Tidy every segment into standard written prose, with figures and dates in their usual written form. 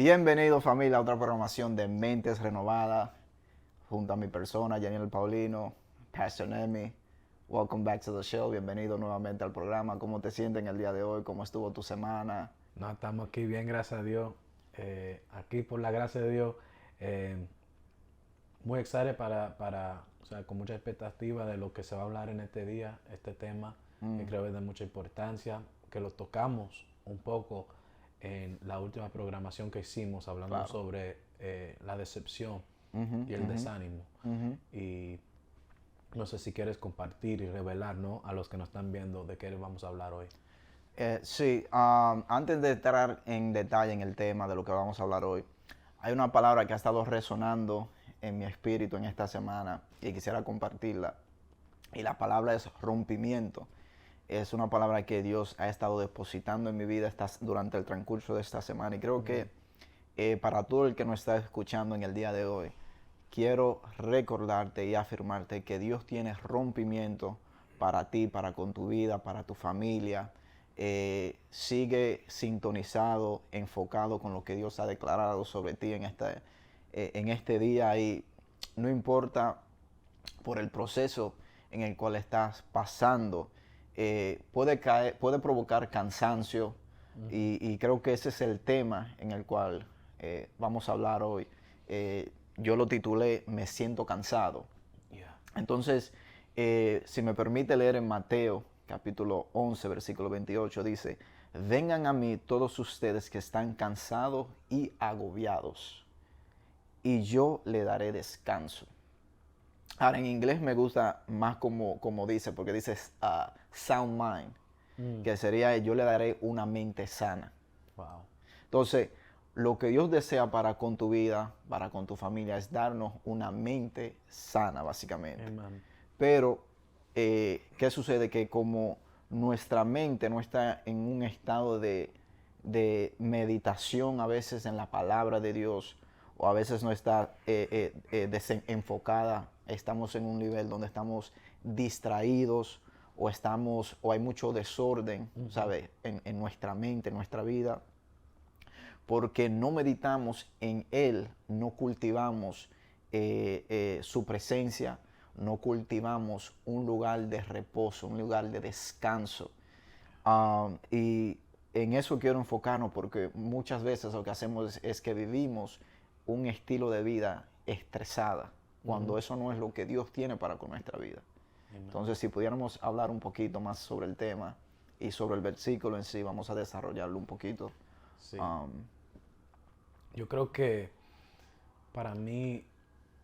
Bienvenido familia a otra programación de Mentes Renovadas junto a mi persona, Yaniel Paulino, Pastor Nemi. Welcome back to the show. Bienvenido nuevamente al programa. ¿Cómo te sientes en el día de hoy? ¿Cómo estuvo tu semana? No, estamos aquí bien, gracias a Dios. Aquí por la gracia de Dios, eh, muy excited o sea, con mucha expectativa de lo que se va a hablar en este día, este tema, que creo es de mucha importancia, que lo tocamos un poco en la última programación que hicimos, hablando Claro. sobre la decepción Ujú, y el ujú, desánimo. ujú. Y no sé si quieres compartir y revelar, ¿no?, a los que nos están viendo de qué vamos a hablar hoy. Sí, antes de entrar en detalle en el tema de lo que vamos a hablar hoy, hay una palabra que ha estado resonando en mi espíritu en esta semana y quisiera compartirla. Y la palabra es rompimiento. Es una palabra que Dios ha estado depositando en mi vida durante el transcurso de esta semana. Y creo que para todo el que nos está escuchando en el día de hoy, quiero recordarte y afirmarte que Dios tiene rompimiento para ti, para con tu vida, para tu familia. Sigue sintonizado, enfocado con lo que Dios ha declarado sobre ti en este día. Y no importa por el proceso en el cual estás pasando, puede provocar cansancio y creo que ese es el tema en el cual vamos a hablar hoy. Yo lo titulé Me siento cansado. Yeah. Entonces, si me permite leer en Mateo capítulo 11, versículo 28, dice, vengan a mí todos ustedes que están cansados y agobiados, y yo le daré descanso. Ahora, en inglés me gusta más como dice, porque dice sound mind, Mm. que sería yo le daré una mente sana. Wow. Entonces, lo que Dios desea para con tu vida, para con tu familia, es darnos una mente sana, básicamente. Amen. Pero, ¿qué sucede? Que como nuestra mente no está en un estado de meditación a veces en la palabra de Dios, o a veces no está desenfocada, estamos en un nivel donde estamos distraídos, o hay mucho desorden, ¿sabes? En nuestra mente, en nuestra vida, porque no meditamos en Él, no cultivamos su presencia, no cultivamos un lugar de reposo, un lugar de descanso. Y en eso quiero enfocarnos porque muchas veces lo que hacemos es que vivimos un estilo de vida estresada, cuando eso no es lo que Dios tiene para con nuestra vida. Amen. Entonces, si pudiéramos hablar un poquito más sobre el tema y sobre el versículo en sí, vamos a desarrollarlo un poquito. Sí. Um, Yo creo que para mí,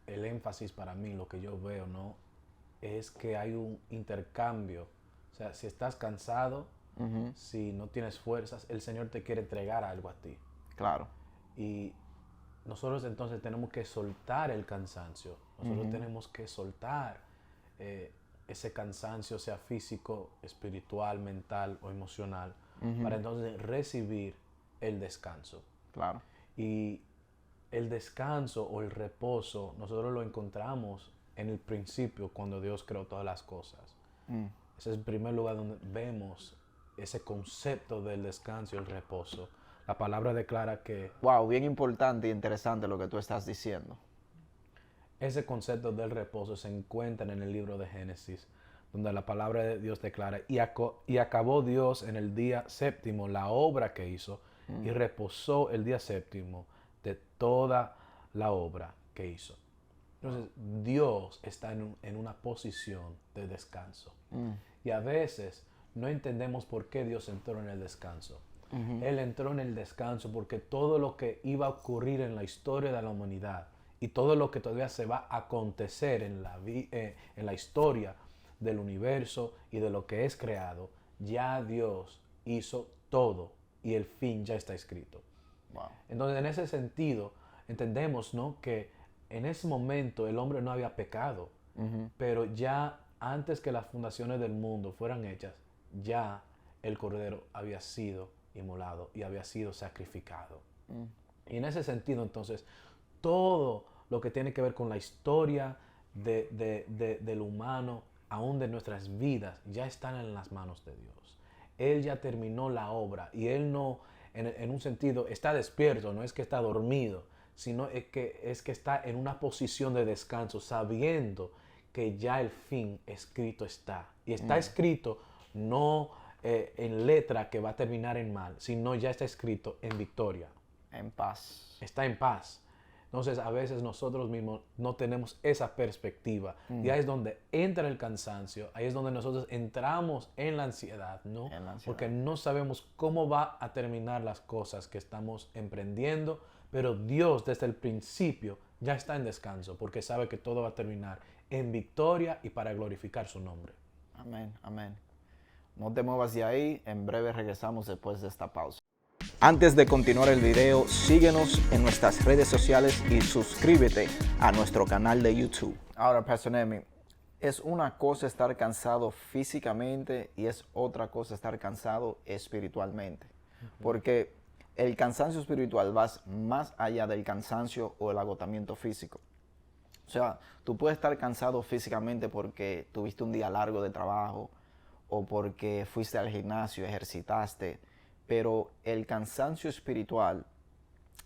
el énfasis para mí, lo que yo veo, ¿no?, es que hay un intercambio. O sea, si estás cansado, Ujú, si no tienes fuerzas, el Señor te quiere entregar algo a ti. claro. Y nosotros entonces tenemos que soltar el cansancio. Nosotros Ujú, tenemos que soltar eh, ese cansancio, sea físico, espiritual, mental o emocional, para ujú, entonces recibir el descanso. claro. Y el descanso o el reposo, nosotros lo encontramos en el principio cuando Dios creó todas las cosas. Mm. Ese es el primer lugar donde vemos ese concepto del descanso y el reposo. La palabra declara que Wow, bien importante y interesante lo que tú estás diciendo. ese concepto del reposo se encuentra en el libro de Génesis, donde la palabra de Dios declara, y acabó Dios en el día séptimo la obra que hizo, y reposó el día séptimo de toda la obra que hizo. Entonces, Dios está en una posición de descanso. Y a veces no entendemos por qué Dios entró en el descanso. Él entró en el descanso porque todo lo que iba a ocurrir en la historia de la humanidad y todo lo que todavía se va a acontecer en la historia del universo y de lo que es creado, ya Dios hizo todo y el fin ya está escrito. Wow. Entonces, en ese sentido, entendemos, ¿no?, que en ese momento el hombre no había pecado, pero ya antes que las fundaciones del mundo fueran hechas, ya el cordero había sido inmolado y había sido sacrificado. Y en ese sentido, entonces, todo lo que tiene que ver con la historia del humano, aún de nuestras vidas, ya están en las manos de Dios. Él ya terminó la obra y Él no en un sentido, está despierto, no es que está dormido, sino es que está en una posición de descanso, sabiendo que ya el fin escrito está. Y está escrito no en letra que va a terminar en mal, sino ya está escrito en victoria. En paz. Está en paz. Entonces a veces nosotros mismos no tenemos esa perspectiva. Y ahí es donde entra el cansancio, ahí es donde nosotros entramos en la ansiedad, ¿no? En la ansiedad. Porque no sabemos cómo va a terminar las cosas que estamos emprendiendo, pero Dios desde el principio ya está en descanso, porque sabe que todo va a terminar en victoria y para glorificar su nombre. Amén, amén. No te muevas de ahí, en breve regresamos después de esta pausa. Antes de continuar el video, síguenos en nuestras redes sociales y suscríbete a nuestro canal de YouTube. Ahora, Pastor Nemi, es una cosa estar cansado físicamente y es otra cosa estar cansado espiritualmente. Porque el cansancio espiritual va más allá del cansancio o el agotamiento físico. O sea, tú puedes estar cansado físicamente porque tuviste un día largo de trabajo o porque fuiste al gimnasio, ejercitaste, pero el cansancio espiritual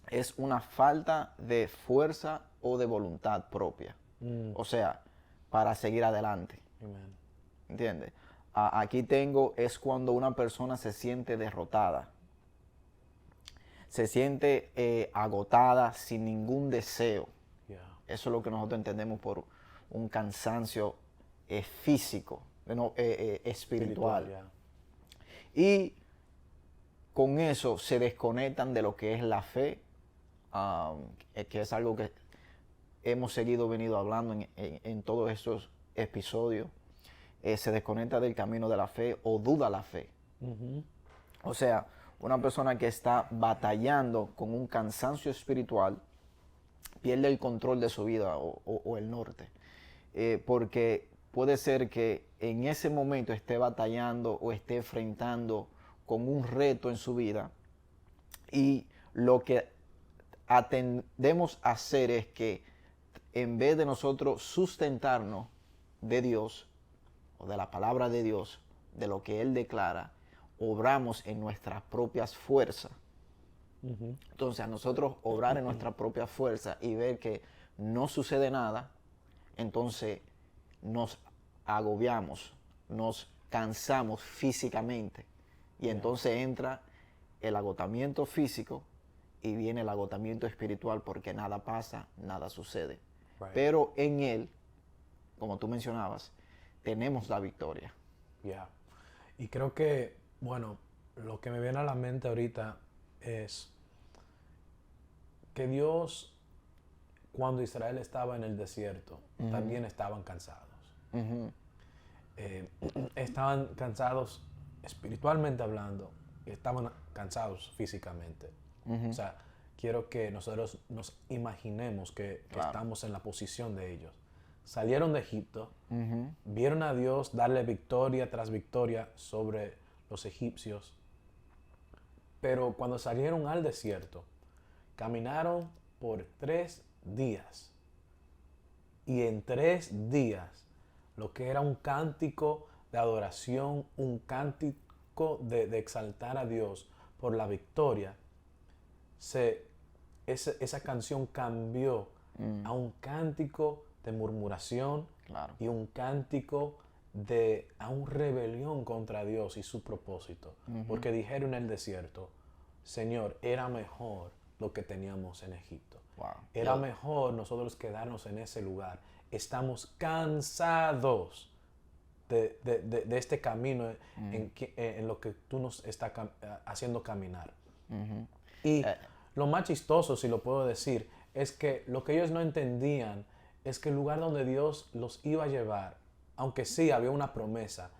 es una falta de fuerza o de voluntad propia. O sea, para seguir adelante. Amen. ¿Entiendes? Aquí tengo, es cuando una persona se siente derrotada. Se siente agotada, sin ningún deseo. Yeah. Eso es lo que nosotros entendemos por un cansancio físico, no, espiritual. Yeah. Y con eso se desconectan de lo que es la fe, que es algo que hemos venido hablando en todos estos episodios. Se desconecta del camino de la fe o duda la fe. O sea, una persona que está batallando con un cansancio espiritual pierde el control de su vida o el norte. Porque puede ser que en ese momento esté batallando o esté enfrentando con un reto en su vida y lo que atendemos a hacer es que en vez de nosotros sustentarnos de Dios o de la palabra de Dios, de lo que Él declara, obramos en nuestras propias fuerzas. Entonces a nosotros obrar en nuestra propia fuerza y ver que no sucede nada, entonces nos agobiamos, nos cansamos físicamente. Y entonces entra el agotamiento físico y viene el agotamiento espiritual porque nada pasa, nada sucede. Right. Pero en Él, como tú mencionabas, tenemos la victoria. Yeah. Y creo que, bueno, lo que me viene a la mente ahorita es que Dios, cuando Israel estaba en el desierto, también estaban cansados. Estaban cansados espiritualmente hablando, y estaban cansados físicamente. O sea, quiero que nosotros nos imaginemos que estamos en la posición de ellos. Salieron de Egipto, vieron a Dios darle victoria tras victoria sobre los egipcios, pero cuando salieron al desierto, caminaron por 3 días. Y en 3 días, lo que era un cántico de adoración, un cántico de exaltar a Dios por la victoria, esa canción cambió a un cántico de murmuración y un cántico a una rebelión contra Dios y su propósito. Porque dijeron en el desierto, Señor, era mejor lo que teníamos en Egipto. Era mejor nosotros quedarnos en ese lugar. Estamos cansados de este camino en lo que tú nos estás haciendo caminar. Y lo más chistoso, si lo puedo decir, es que lo que ellos no entendían es que el lugar donde Dios los iba a llevar, aunque sí había una promesa,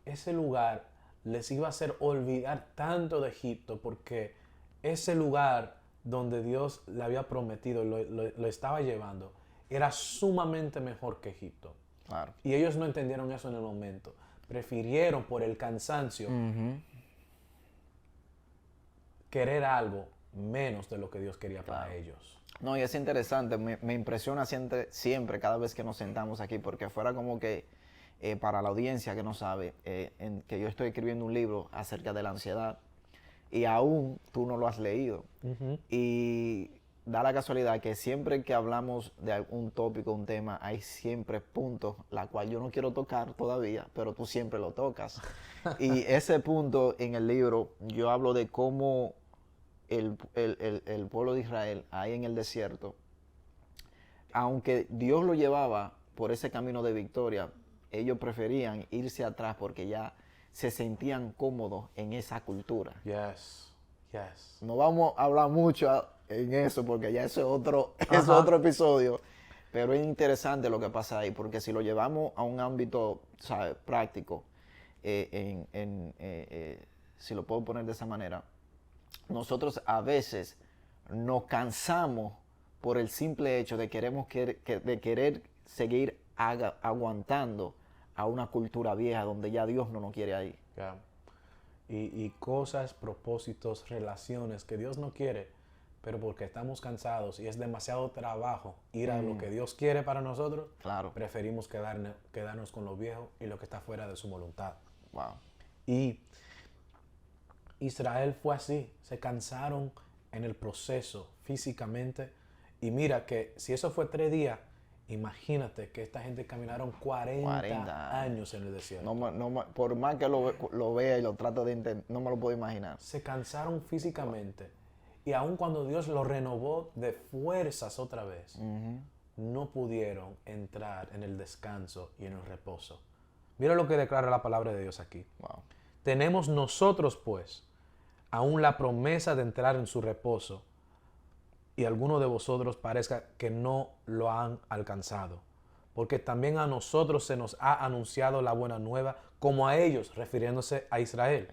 ese lugar les iba a hacer olvidar tanto de Egipto, porque ese lugar donde Dios le había prometido, lo estaba llevando, era sumamente mejor que Egipto. Y ellos no entendieron eso en el momento. Prefirieron por el cansancio querer algo menos de lo que Dios quería para ellos. No, y es interesante, me impresiona siempre cada vez que nos sentamos aquí, porque fuera como que para la audiencia que no sabe, que yo estoy escribiendo un libro acerca de la ansiedad, y aún tú no lo has leído. Ujú. Y da la casualidad que siempre que hablamos de algún tópico, un tema, hay siempre puntos, la cual yo no quiero tocar todavía, pero tú siempre lo tocas. Y ese punto en el libro, yo hablo de cómo el pueblo de Israel, ahí en el desierto, aunque Dios lo llevaba por ese camino de victoria, ellos preferían irse atrás porque ya se sentían cómodos en esa cultura. Yes. Yes. No vamos a hablar mucho en eso porque ya eso es Ajá. otro episodio, pero es interesante lo que pasa ahí porque si lo llevamos a un ámbito, ¿sabes?, práctico, si lo puedo poner de esa manera, nosotros a veces nos cansamos por el simple hecho de, de querer seguir aguantando a una cultura vieja donde ya Dios no nos quiere ahí. Yeah. Y cosas, propósitos, relaciones que Dios no quiere, pero porque estamos cansados y es demasiado trabajo ir a lo que Dios quiere para nosotros, Claro. preferimos quedarnos con lo viejo y lo que está fuera de su voluntad. Wow. Y Israel fue así, se cansaron en el proceso físicamente. Y mira que si eso fue 3 días, imagínate que esta gente caminaron 40 años en el desierto. Por más que lo vea y lo trate de entender, no me lo puedo imaginar. Se cansaron físicamente. Y aun cuando Dios los renovó de fuerzas otra vez, no pudieron entrar en el descanso y en el reposo. Mira lo que declara la palabra de Dios aquí. Wow. Tenemos nosotros, pues, aún la promesa de entrar en su reposo, y alguno de vosotros parezca que no lo han alcanzado. Porque también a nosotros se nos ha anunciado la buena nueva, como a ellos, refiriéndose a Israel.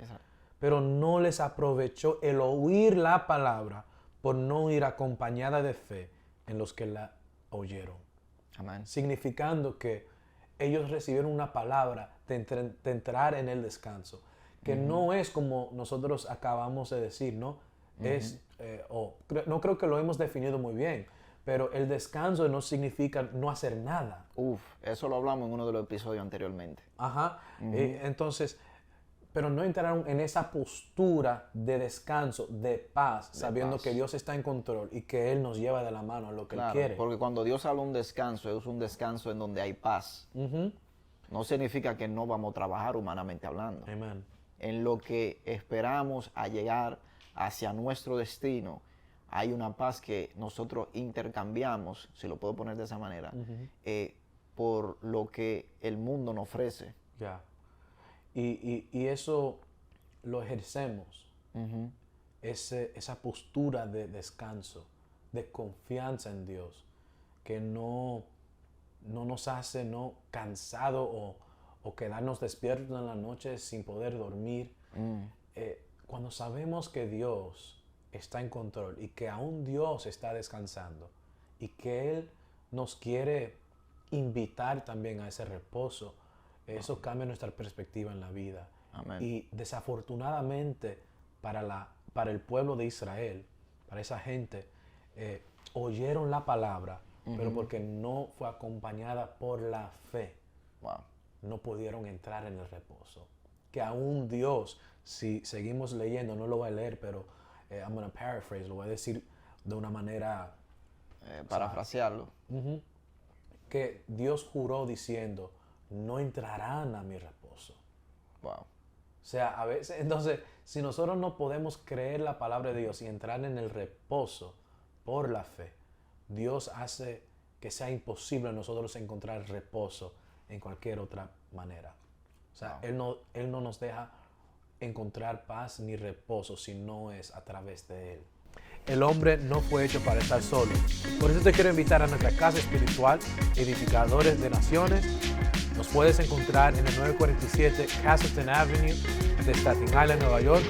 Pero no les aprovechó el oír la palabra por no ir acompañada de fe en los que la oyeron. Amén. Significando que ellos recibieron una palabra de entrar en el descanso, que no es como nosotros acabamos de decir, ¿no? Es, no creo que lo hemos definido muy bien, pero el descanso no significa no hacer nada. Eso lo hablamos en uno de los episodios anteriormente. Ajá. Entonces, pero no entraron en esa postura de descanso, de paz, sabiendo que Dios está en control y que Él nos lleva de la mano a lo que Él quiere. Porque cuando Dios habla de un descanso, es un descanso en donde hay paz. No significa que no vamos a trabajar humanamente hablando. Amen. En lo que esperamos a llegar hacia nuestro destino, hay una paz que nosotros intercambiamos, si lo puedo poner de esa manera, por lo que el mundo nos ofrece. Ya. Y eso lo ejercemos, esa postura de descanso, de confianza en Dios, que no nos hace no cansado o quedarnos despiertos en la noche sin poder dormir. Cuando sabemos que Dios está en control y que aún Dios está descansando y que Él nos quiere invitar también a ese reposo, eso cambia nuestra perspectiva en la vida. Amén. Y desafortunadamente para el pueblo de Israel, para esa gente, oyeron la palabra, pero porque no fue acompañada por la fe, no pudieron entrar en el reposo. Que aún Dios, si seguimos leyendo, no lo voy a leer, pero I'm going to paraphrase, lo voy a decir de una manera... parafrasearlo. Que Dios juró diciendo, no entrarán a mi reposo. Wow. O sea, a veces, entonces, si nosotros no podemos creer la palabra de Dios y entrar en el reposo por la fe, Dios hace que sea imposible nosotros encontrar reposo en cualquier otra manera. O sea, Él no nos deja encontrar paz ni reposo si no es a través de Él. El hombre no fue hecho para estar solo. Por eso te quiero invitar a nuestra casa espiritual, Edificadores de Naciones. Nos puedes encontrar en el 947 Castleton Avenue de Staten Island, Nueva York.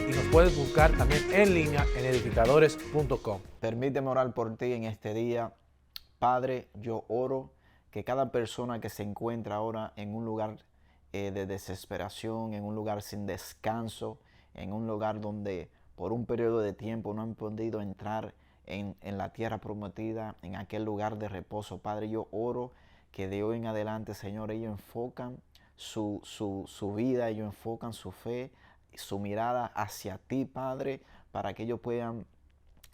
Y nos puedes buscar también en línea en edificadores.com. Permíteme orar por ti en este día. Padre, yo oro que cada persona que se encuentra ahora en un lugar de desesperación, en un lugar sin descanso, en un lugar donde por un periodo de tiempo no han podido entrar en la tierra prometida, en aquel lugar de reposo. Padre, yo oro que de hoy en adelante, Señor, ellos enfocan su vida, ellos enfocan su fe su mirada hacia ti, Padre, para que ellos puedan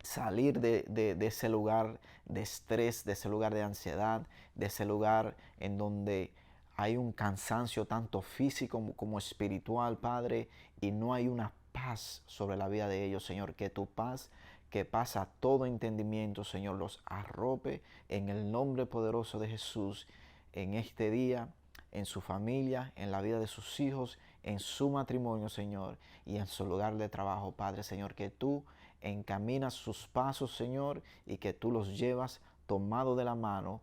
salir de ese lugar de estrés, de ese lugar de ansiedad, de ese lugar en donde hay un cansancio tanto físico como espiritual, Padre, y no hay una paz sobre la vida de ellos, Señor. Que tu paz, que pasa todo entendimiento, Señor, los arrope en el nombre poderoso de Jesús en este día, en su familia, en la vida de sus hijos, en su matrimonio, Señor, y en su lugar de trabajo, Padre, Señor. Que tú encaminas sus pasos, Señor, y que tú los llevas tomado de la mano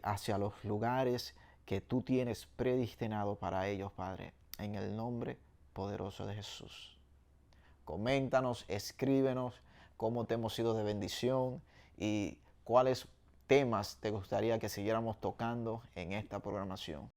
hacia los lugares que tú tienes predestinado para ellos, Padre, en el nombre poderoso de Jesús. Coméntanos, escríbenos cómo te hemos sido de bendición y cuáles temas te gustaría que siguiéramos tocando en esta programación.